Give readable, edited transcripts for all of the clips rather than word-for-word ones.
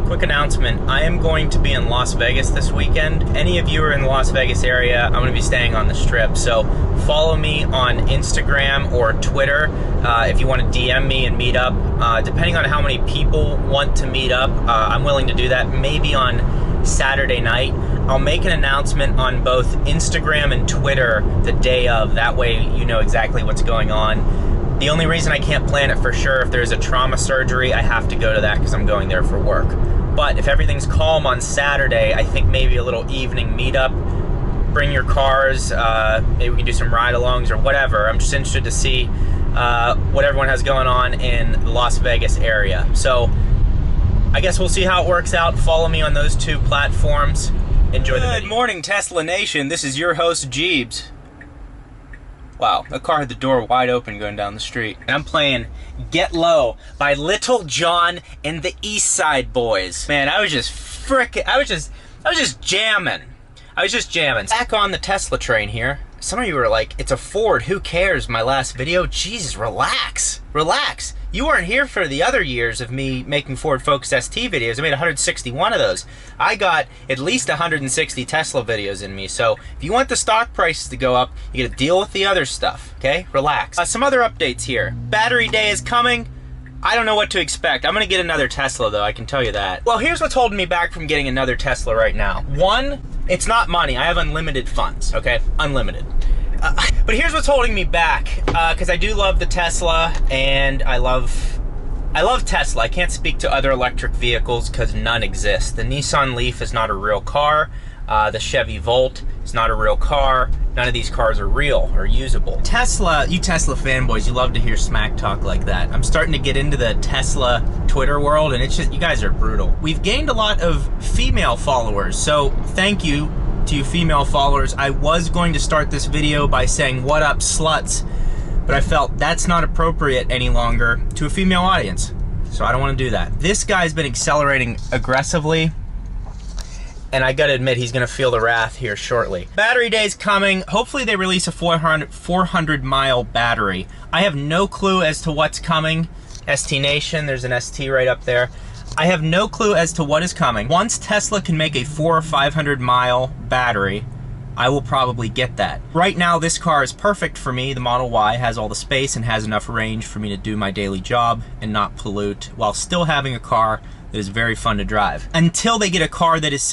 quick announcement. I am going to be in Las Vegas this weekend. Any of you are in the Las Vegas area, I'm going to be staying on the Strip. So follow me on Instagram or Twitter if you want to DM me and meet up. Depending on how many people want to meet up, I'm willing to do that maybe on Saturday night. I'll make an announcement on both Instagram and Twitter the day of. That way you know exactly what's going on. The only reason I can't plan it for sure, if there's a trauma surgery, I have to go to that because I'm going there for work. But if everything's calm on Saturday, I think maybe a little evening meetup. Bring your cars, maybe we can do some ride-alongs or whatever. I'm just interested to see what everyone has going on in the Las Vegas area. So I guess we'll see how it works out. Follow me on those two platforms. Enjoy the video. Good morning, Tesla Nation. This is your host, Jeebs. Wow, the car had the door wide open going down the street. And I'm playing Get Low by Little John and the East Side Boys. Man, I was just jamming. Back on the Tesla train here. Some of you were like, it's a Ford, who cares? My last video? Jesus, relax. Relax. You weren't here for the other years of me making Ford Focus ST videos. I made 161 of those. I got at least 160 Tesla videos in me. So if you want the stock prices to go up, you gotta deal with the other stuff, okay? Relax. Some other updates here. Battery day is coming. I don't know what to expect. I'm gonna get another Tesla though, I can tell you that. Well, here's what's holding me back from getting another Tesla right now. One, it's not money. I have unlimited funds, okay? Unlimited. But here's what's holding me back, because I do love the Tesla, and I love Tesla. I can't speak to other electric vehicles because none exist. The Nissan Leaf is not a real car. The Chevy Volt is not a real car. None of these cars are real or usable. Tesla, you Tesla fanboys, you love to hear smack talk like that. I'm starting to get into the Tesla Twitter world, and it's just, you guys are brutal. We've gained a lot of female followers, so thank you to you female followers. I was going to start this video by saying, what up, sluts? But I felt that's not appropriate any longer to a female audience. So I don't want to do that. This guy's been accelerating aggressively, and I gotta admit, he's gonna feel the wrath here shortly. Battery day's coming. Hopefully they release a 400 mile battery. I have no clue as to what's coming. ST Nation, there's an ST right up there. I have no clue as to what is coming. Once Tesla can make a 400 or 500 mile battery, I will probably get that. Right now, this car is perfect for me. The Model Y has all the space and has enough range for me to do my daily job and not pollute, while still having a car that is very fun to drive. Until they get a car that is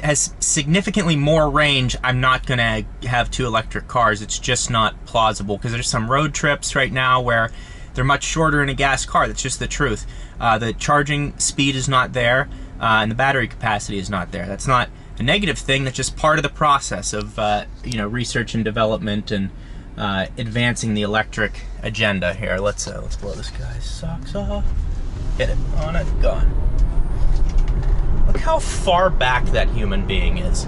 has significantly more range, I'm not gonna have two electric cars. It's just not plausible, because there's some road trips right now where they're much shorter in a gas car. That's just the truth. The charging speed is not there, and the battery capacity is not there. That's not a negative thing. That's just part of the process of you know, research and development and advancing the electric agenda. Here, let's blow this guy's socks off. Hit it on it, gone. Look how far back that human being is.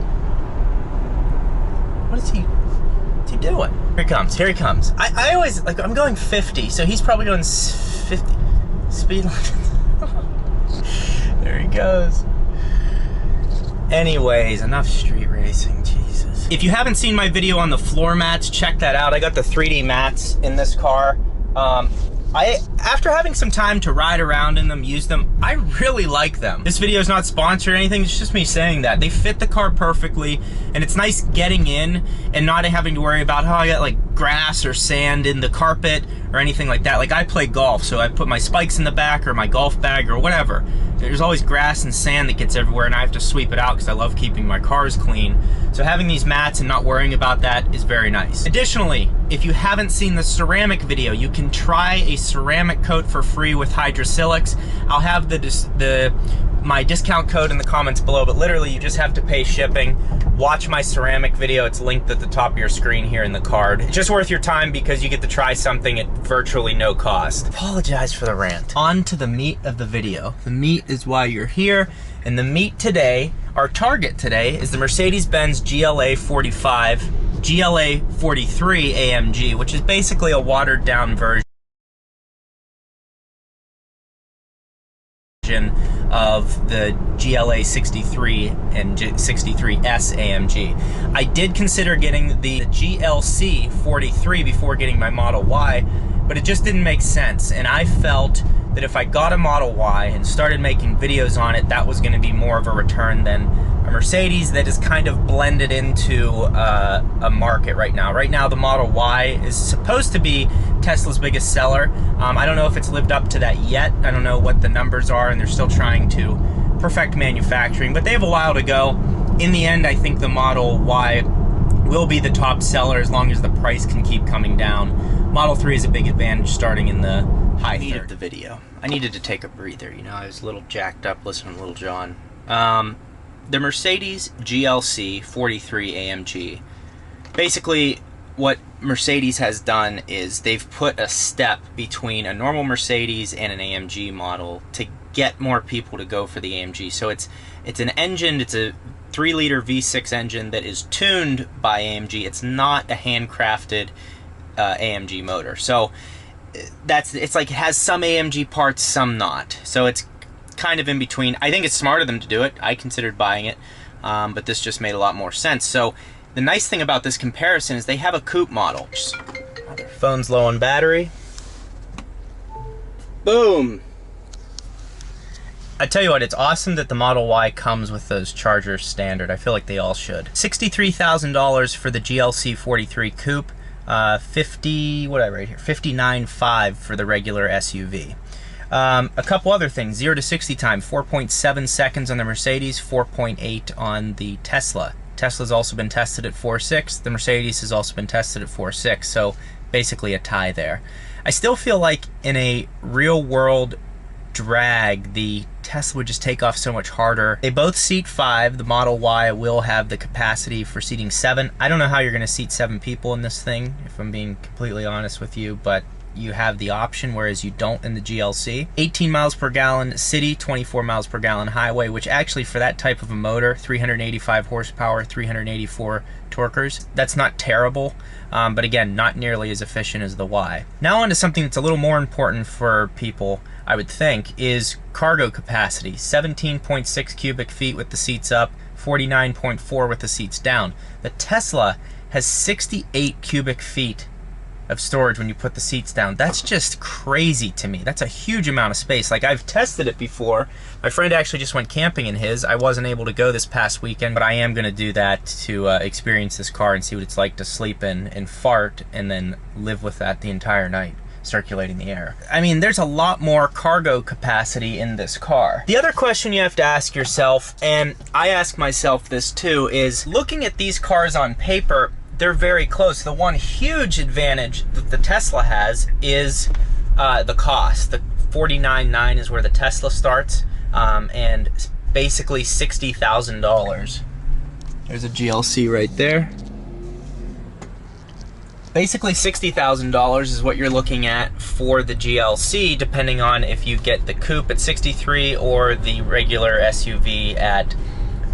What is he? What's he doing? Here he comes. Here he comes. I always, like, I'm going 50, so he's probably going 50 speed limit. There he goes. Anyways, enough street racing, Jesus. If you haven't seen my video on the floor mats, check that out. I got the 3D mats in this car. After having some time to ride around in them, use them, I really like them. This video is not sponsored or anything, it's just me saying that. They fit the car perfectly, and it's nice getting in and not having to worry about how I got like grass or sand in the carpet or anything like that. Like, I play golf, so I put my spikes in the back or my golf bag or whatever. There's always grass and sand that gets everywhere, and I have to sweep it out because I love keeping my cars clean. So having these mats and not worrying about that is very nice. Additionally, if you haven't seen the ceramic video, you can try a ceramic coat for free with hydrosilics. I'll have my discount code in the comments below, but literally you just have to pay shipping. Watch my ceramic video. It's linked at the top of your screen here in the card. It's just worth your time because you get to try something at virtually no cost. Apologize for the rant. On to the meat of the video. The meat is why you're here, and the meat today, our target today, is the Mercedes-Benz GLA 43 AMG, which is basically a watered down version of the GLA 63 and 63S AMG. I did consider getting the GLC 43 before getting my Model Y, but it just didn't make sense, and I felt that if I got a Model Y and started making videos on it, that was going to be more of a return than a Mercedes that is kind of blended into a market right now. Right now, the Model Y is supposed to be Tesla's biggest seller. I don't know if it's lived up to that yet. I don't know what the numbers are, and they're still trying to perfect manufacturing, but they have a while to go. In the end, I think the Model Y will be the top seller as long as the price can keep coming down. Model 3 is a big advantage starting in the high third of the video. I needed to take a breather, you know, I was a little jacked up listening to Little John. The Mercedes GLC 43 AMG. Basically, what Mercedes has done is they've put a step between a normal Mercedes and an AMG model to get more people to go for the AMG. So it's an engine, it's a 3-liter V6 engine that is tuned by AMG. It's not a handcrafted AMG motor. So it's like it has some AMG parts, some not. So it's kind of in between. I think it's smart of them to do it. I considered buying it, but this just made a lot more sense. So the nice thing about this comparison is they have a coupe model. Their phone's low on battery. Boom. I tell you what, it's awesome that the Model Y comes with those chargers standard. I feel like they all should. $63,000 for the GLC 43 coupe. $59,500 for the regular SUV. A couple other things. 0 to 60 time, 4.7 seconds on the Mercedes, 4.8 on the Tesla. Tesla's also been tested at 4.6. The Mercedes has also been tested at 4.6. So basically a tie there. I still feel like in a real world drag, the Tesla would just take off so much harder. They both seat 5. The Model Y will have the capacity for seating 7. I don't know how you're going to seat 7 people in this thing, if I'm being completely honest with you, but you have the option, whereas you don't in the GLC. 18 miles per gallon city, 24 miles per gallon highway, which actually for that type of a motor, 385 horsepower, 384 torquers, that's not terrible, but again, not nearly as efficient as the Y. Now on to something that's a little more important for people, I would think, is cargo capacity. 17.6 cubic feet with the seats up, 49.4 with the seats down. The Tesla has 68 cubic feet of storage when you put the seats down. That's just crazy to me. That's a huge amount of space. Like, I've tested it before. My friend actually just went camping in his. I wasn't able to go this past weekend, but I am going to do that to experience this car and see what it's like to sleep in and fart and then live with that the entire night, circulating the air. I mean, there's a lot more cargo capacity in this car. The other question you have to ask yourself, and I ask myself this too, is looking at these cars on paper, they're very close. The one huge advantage that the Tesla has is the cost. The $49,900 is where the Tesla starts, and basically $60,000. There's a GLC right there. Basically $60,000 is what you're looking at for the GLC, depending on if you get the coupe at $63,000 or the regular SUV at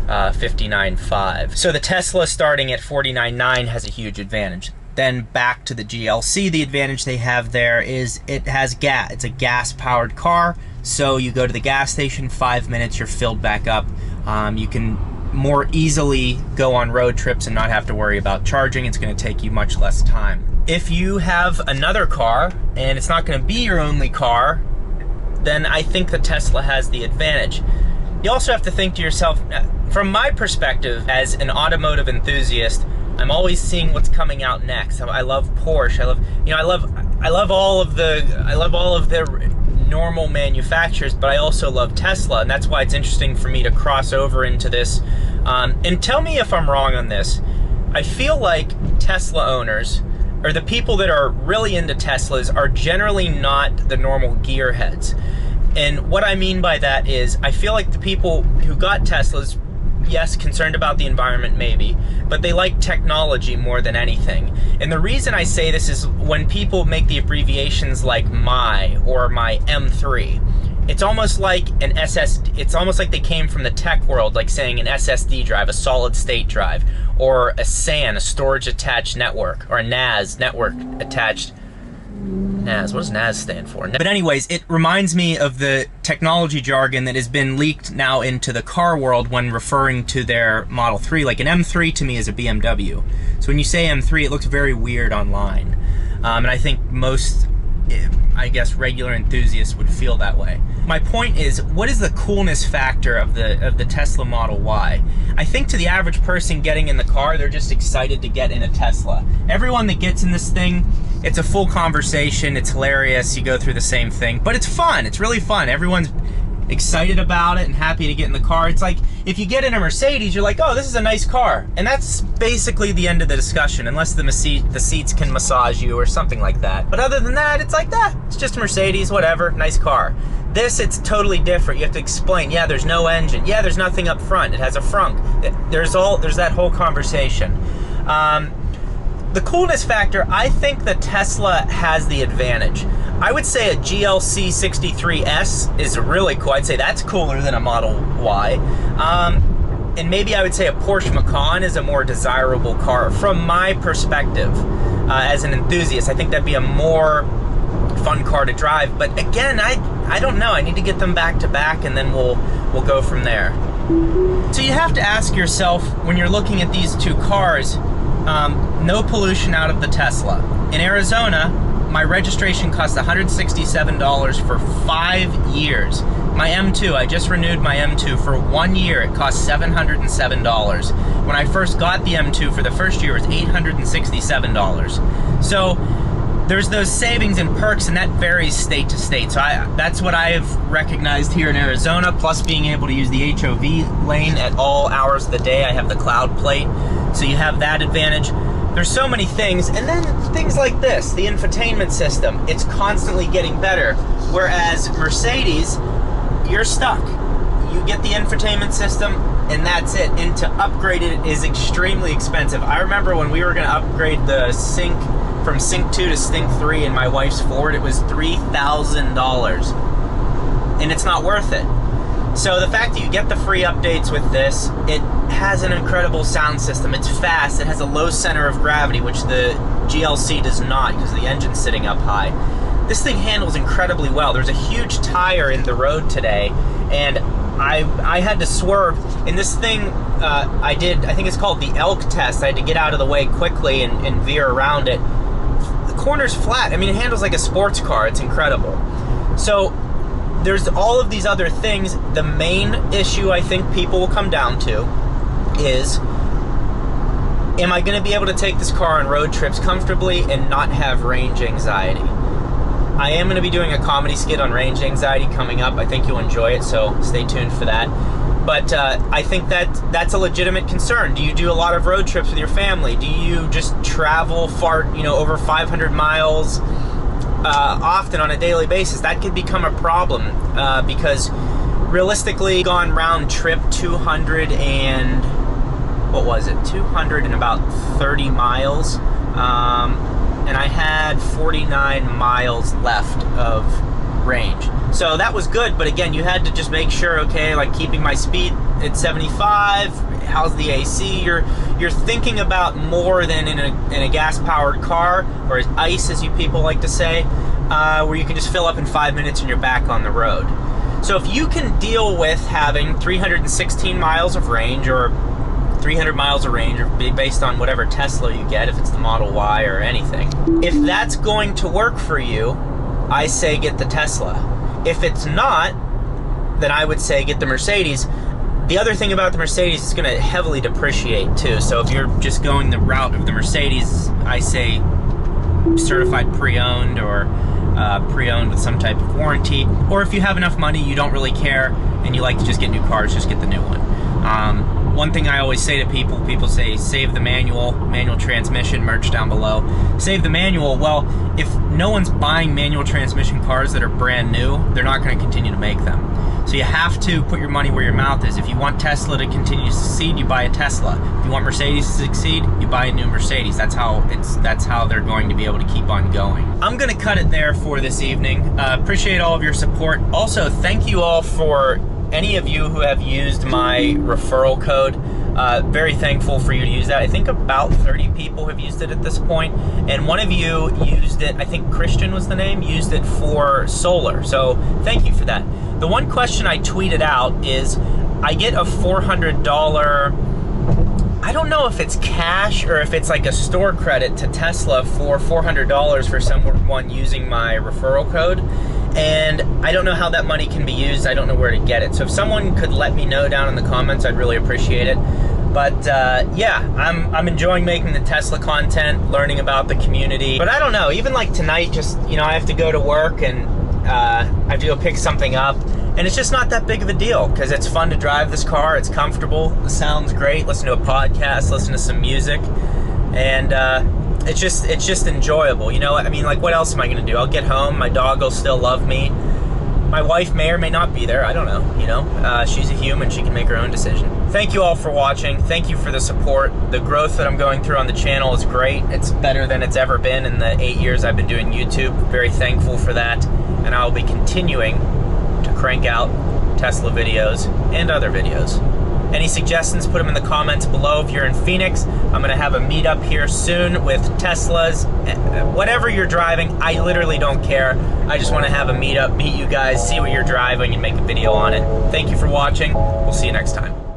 $59,500. So the Tesla starting at $49,900 has a huge advantage. Then back to the GLC, the advantage they have there is it has gas. It's a gas-powered car, so you go to the gas station, 5 minutes, you're filled back up. You can more easily go on road trips and not have to worry about charging. It's going to take you much less time. If you have another car, and it's not going to be your only car, then I think the Tesla has the advantage. You also have to think to yourself, from my perspective as an automotive enthusiast, I'm always seeing what's coming out next. I love Porsche. I love all of the normal manufacturers, but I also love Tesla, and that's why it's interesting for me to cross over into this. And tell me if I'm wrong on this. I feel like Tesla owners, or the people that are really into Teslas, are generally not the normal gearheads. And what I mean by that is, I feel like the people who got Teslas, yes, concerned about the environment maybe, but they like technology more than anything. And the reason I say this is when people make the abbreviations like my or my M3, it's almost like an SSD, it's almost like they came from the tech world, like saying an SSD drive, a solid state drive, or a SAN, a storage attached network, or a NAS, network attached. NAS, what does NAS stand for? But anyways, it reminds me of the technology jargon that has been leaked now into the car world when referring to their Model 3. Like an M3 to me is a BMW. So when you say M3, it looks very weird online. And I think most I guess regular enthusiasts would feel that way. My point is, what is the coolness factor of the Tesla Model Y? I think to the average person getting in the car, they're just excited to get in a Tesla. Everyone that gets in this thing, it's a full conversation, it's hilarious, you go through the same thing, but it's fun, it's really fun. Everyone's excited about it and happy to get in the car. It's like, if you get in a Mercedes, you're like, oh, this is a nice car. And that's basically the end of the discussion, unless the seats can massage you or something like that. But other than that, it's like that. It's just a Mercedes, whatever, nice car. This, it's totally different. You have to explain, yeah, there's no engine. Yeah, there's nothing up front. It has a frunk. There's that whole conversation. The coolness factor, I think the Tesla has the advantage. I would say a GLC 63S is really cool. I'd say that's cooler than a Model Y. And maybe I would say a Porsche Macan is a more desirable car from my perspective. As an enthusiast, I think that'd be a more fun car to drive. But again, I don't know. I need to get them back to back, and then we'll go from there. So you have to ask yourself, when you're looking at these two cars, no pollution out of the Tesla. In Arizona, my registration cost $167 for 5 years. My M2, I just renewed my M2 for 1 year. It cost $707. When I first got the M2 for the first year, it was $867. So there's those savings and perks, and that varies state to state. So that's what I have recognized here in Arizona, plus being able to use the HOV lane at all hours of the day. I have the cloud plate, so you have that advantage. There's so many things, and then things like this, the infotainment system, it's constantly getting better. Whereas Mercedes, you're stuck. You get the infotainment system, and that's it. And to upgrade it is extremely expensive. I remember when we were going to upgrade the Sync from Sync 2 to Sync 3 in my wife's Ford, it was $3,000. And it's not worth it. So the fact that you get the free updates with this, it has an incredible sound system. It's fast. It has a low center of gravity, which the GLC does not because the engine's sitting up high. This thing handles incredibly well. There's a huge tire in the road today, and I had to swerve. In this thing, I think it's called the elk test. I had to get out of the way quickly and veer around it. The corner's flat. I mean, it handles like a sports car. It's incredible. So there's all of these other things. The main issue I think people will come down to is, am I going to be able to take this car on road trips comfortably and not have range anxiety? I am going to be doing a comedy skit on range anxiety coming up. I think you'll enjoy it, so stay tuned for that. But I think that's a legitimate concern. Do you do a lot of road trips with your family? Do you just travel far, over 500 miles often on a daily basis? That could become a problem because realistically, gone round trip 200 and what was it? 200 and about 30 miles. And I had 49 miles left of range. So that was good, but again, you had to just make sure, okay, like keeping my speed at 75, how's the AC? You're thinking about more than in a gas-powered car, or as ICE, as you people like to say, where you can just fill up in 5 minutes and you're back on the road. So if you can deal with having 316 miles of range, or 300 miles of range, or based on whatever Tesla you get, if it's the Model Y or anything. If that's going to work for you, I say get the Tesla. If it's not, then I would say get the Mercedes. The other thing about the Mercedes, it's going to heavily depreciate too. So if you're just going the route of the Mercedes, I say certified pre-owned, or pre-owned with some type of warranty. Or if you have enough money, you don't really care, and you like to just get new cars, just get the new one. One thing I always say to people say, save the manual transmission, merch down below. Save the manual. Well, if no one's buying manual transmission cars that are brand new, they're not going to continue to make them. So you have to put your money where your mouth is. If you want Tesla to continue to succeed, you buy a Tesla. If you want Mercedes to succeed, you buy a new Mercedes. That's how they're going to be able to keep on going. I'm going to cut it there for this evening. Appreciate all of your support. Also, thank you all for any of you who have used my referral code. Very thankful for you to use that. I think about 30 people have used it at this point, and one of you used it, I think Christian was the name, used it for solar. So thank you for that. The one question I tweeted out is, I get a $400 I don't know if it's cash or if it's like a store credit to Tesla for $400 for someone using my referral code. And I don't know how that money can be used. I don't know where to get it. So if someone could let me know down in the comments, I'd really appreciate it. But yeah, I'm enjoying making the Tesla content, learning about the community. But I don't know, even like tonight, just, you know, I have to go to work and I have to go pick something up. And it's just not that big of a deal because it's fun to drive this car. It's comfortable. The sound's great. Listen to a podcast, listen to some music. And it's just enjoyable. You know, I mean, like, what else am I going to do? I'll get home. My dog will still love me. My wife may or may not be there. I don't know, you know. She's a human. She can make her own decision. Thank you all for watching. Thank you for the support. The growth that I'm going through on the channel is great. It's better than it's ever been in the 8 years I've been doing YouTube. Very thankful for that. And I'll be continuing to crank out Tesla videos and other videos. Any suggestions, put them in the comments below. If you're in Phoenix, I'm gonna have a meetup here soon with Teslas. Whatever you're driving, I literally don't care. I just wanna have a meetup, meet you guys, see what you're driving, and make a video on it. Thank you for watching. We'll see you next time.